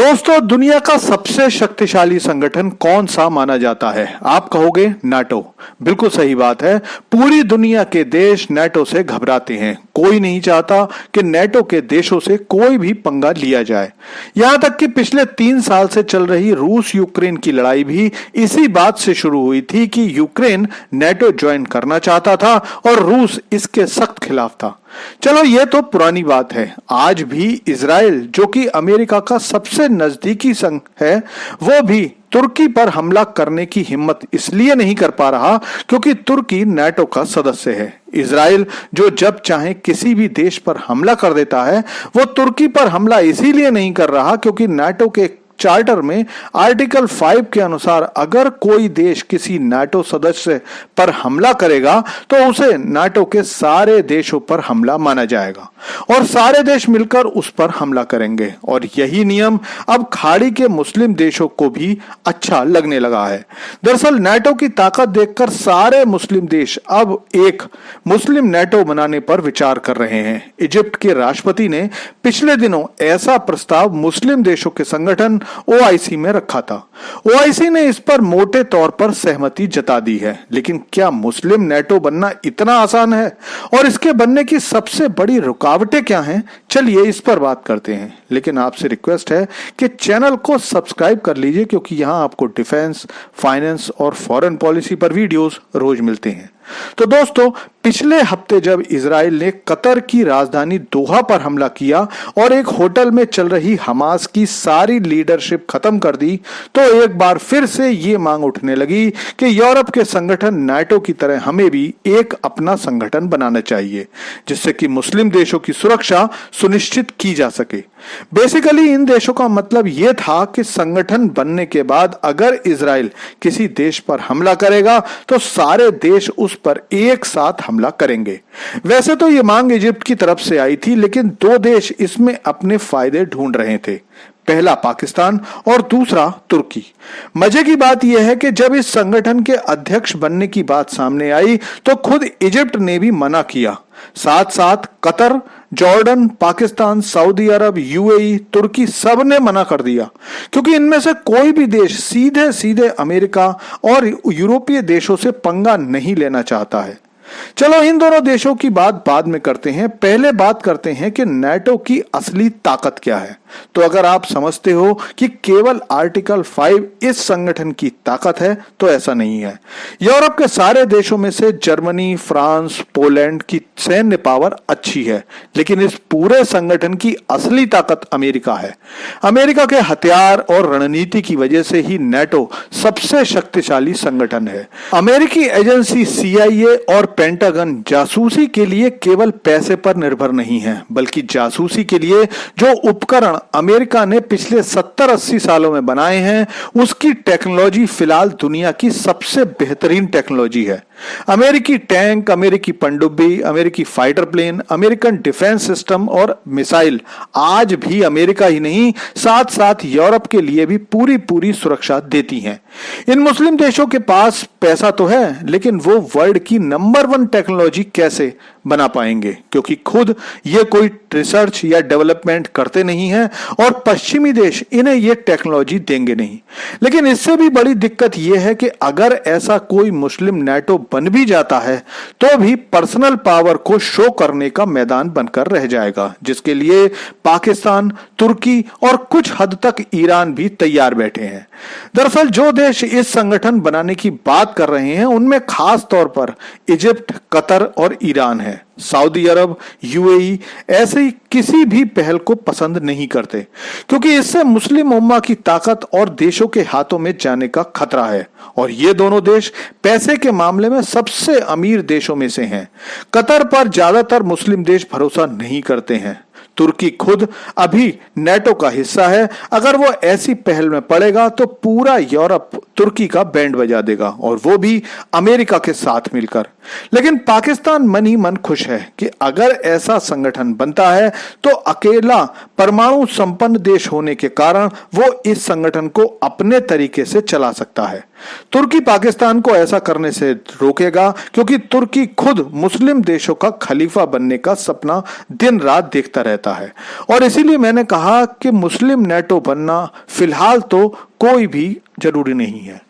दोस्तों, दुनिया का सबसे शक्तिशाली संगठन कौन सा माना जाता है? आप कहोगे नाटो। बिल्कुल सही बात है। पूरी दुनिया के देश नाटो से घबराते हैं। कोई नहीं चाहता कि नाटो के देशों से कोई भी पंगा लिया जाए। यहां तक कि पिछले 3 साल से चल रही रूस यूक्रेन की लड़ाई भी इसी बात से शुरू हुई थी कि यूक्रेन नाटो ज्वाइन करना चाहता था और रूस इसके सख्त खिलाफ था। चलो, ये तो पुरानी बात है। आज भी इजराइल, जो कि अमेरिका का सबसे नजदीकी संग है, वो भी तुर्की पर हमला करने की हिम्मत इसलिए नहीं कर पा रहा क्योंकि तुर्की नाटो का सदस्य है। इजराइल, जो जब चाहे किसी भी देश पर हमला कर देता है, वो तुर्की पर हमला इसीलिए नहीं कर रहा क्योंकि नाटो के चार्टर में आर्टिकल 5 के अनुसार अगर कोई देश किसी नाटो सदस्य पर हमला करेगा तो उसे नाटो के सारे देशों पर हमला माना जाएगा और सारे देश मिलकर उस पर हमला करेंगे। और यही नियम अब खाड़ी के मुस्लिम देशों को भी अच्छा लगने लगा है। दरअसल नाटो की ताकत देखकर सारे मुस्लिम देश अब एक मुस्लिम नाटो बनाने पर विचार कर रहे हैं। इजिप्ट के राष्ट्रपति ने पिछले दिनों ऐसा प्रस्ताव मुस्लिम देशों के संगठन ओआईसी में रखा था। ओआईसी ने इस पर मोटे तौर पर सहमति जता दी है। लेकिन क्या मुस्लिम नाटो बनना इतना आसान है? और इसके बनने की सबसे बड़ी रुकावटें क्या हैं? चलिए इस पर बात करते हैं। लेकिन आपसे रिक्वेस्ट है कि चैनल को सब्सक्राइब कर लीजिए क्योंकि यहां आपको डिफेंस, फाइनेंस और फॉरेन पॉलिसी पर वीडियोस रोज मिलते हैं। तो दोस्तों, पिछले हफ्ते जब इजराइल ने कतर की राजधानी दोहा पर हमला किया और एक होटल में चल रही हमास की सारी लीडरशिप खत्म कर दी, तो एक बार फिर से ये मांग उठने लगी कि यूरोप के संगठन नाटो की तरह हमें भी एक अपना संगठन बनाना चाहिए जिससे कि मुस्लिम देशों की सुरक्षा सुनिश्चित की जा सके। बेसिकली इन देशों का मतलब यह था कि संगठन बनने के बाद अगर इजराइल किसी देश पर हमला करेगा तो सारे देश उस पर एक साथ हमला करेंगे। वैसे तो ये मांग इजिप्ट की तरफ से आई थी, लेकिन 2 देश इसमें अपने फायदे ढूंढ रहे थे। पहला पाकिस्तान और दूसरा तुर्की। मजे की बात यह है कि जब इस संगठन के अध्यक्ष बनने की बात सामने आई तो खुद इजिप्ट ने भी मना किया। साथ साथ कतर, जॉर्डन, पाकिस्तान, सऊदी अरब, यूएई, तुर्की सब ने मना कर दिया क्योंकि इनमें से कोई भी देश सीधे सीधे अमेरिका और यूरोपीय देशों से पंगा नहीं लेना चाहता है। चलो, इन दोनों देशों की बात बाद में करते हैं। पहले बात करते हैं कि नाटो की असली ताकत क्या है। तो अगर आप समझते हो कि केवल आर्टिकल 5 इस संगठन की ताकत है तो ऐसा नहीं है। यूरोप के सारे देशों में से जर्मनी, फ्रांस, पोलैंड की सैन्य पावर अच्छी है, लेकिन इस पूरे संगठन की असली ताकत अमेरिका है। अमेरिका के हथियार और रणनीति की वजह से ही नाटो सबसे शक्तिशाली संगठन है। अमेरिकी एजेंसी CIA और पेंटागन जासूसी के लिए केवल पैसे पर निर्भर नहीं है, बल्कि जासूसी के लिए जो उपकरण अमेरिका ने पिछले 70-80 सालों में बनाए हैं उसकी टेक्नोलॉजी फिलहाल दुनिया की सबसे बेहतरीन टेक्नोलॉजी है। अमेरिकी टैंक, अमेरिकी पनडुब्बी, अमेरिकी fighter plane, American defence system और मिसाइल आज भी अमेरिका ही नहीं, साथ साथ यूरोप के लिए भी पूरी पूरी सुरक्षा देती हैं। इन मुस्लिम देशों के पास पैसा तो है, लेकिन वो वर्ल्ड की नंबर 1 टेक्नोलॉजी कैसे बना पाएंगे? क्योंकि खुद ये कोई रिसर्च या डेवलपमेंट करते नहीं हैं और पश्चिमी देश इन्हें ये टेक्नोलॉजी देंगे नहीं। लेकिन इससे भी बड़ी दिक्कत यह है कि अगर ऐसा कोई मुस्लिम नाटो बन भी जाता है तो भी पर्सनल पावर को शो करने का मैदान बनकर रह जाएगा, जिसके लिए पाकिस्तान, तुर्की और कुछ हद तक ईरान भी तैयार बैठे हैं। दरअसल जो देश इस संगठन बनाने की बात कर रहे हैं उनमें खास तौर पर इजिप्ट, कतर और ईरान है। सऊदी अरब, यूएई ऐसे किसी भी पहल को पसंद नहीं करते क्योंकि इससे मुस्लिम उम्मा की ताकत और देशों के हाथों में जाने का खतरा है। और ये दोनों देश पैसे के मामले में सबसे अमीर देशों में से हैं। कतर पर ज्यादातर मुस्लिम देश भरोसा नहीं करते हैं। तुर्की खुद अभी नाटो का हिस्सा है। अगर वो ऐसी पहल में पड़ेगा तो पूरा यूरोप तुर्की का बैंड बजा देगा, और वो भी अमेरिका के साथ मिलकर। लेकिन पाकिस्तान मन ही मन खुश है कि अगर ऐसा संगठन बनता है तो अकेला परमाणु संपन्न देश होने के कारण वो इस संगठन को अपने तरीके से चला सकता है। तुर्की पाकिस्तान को ऐसा करने से रोकेगा क्योंकि तुर्की खुद मुस्लिम देशों का खलीफा बनने का सपना दिन रात देखता रहता है, और इसीलिए मैंने कहा कि मुस्लिम नेटो बनना फिलहाल तो कोई भी जरूरी नहीं है।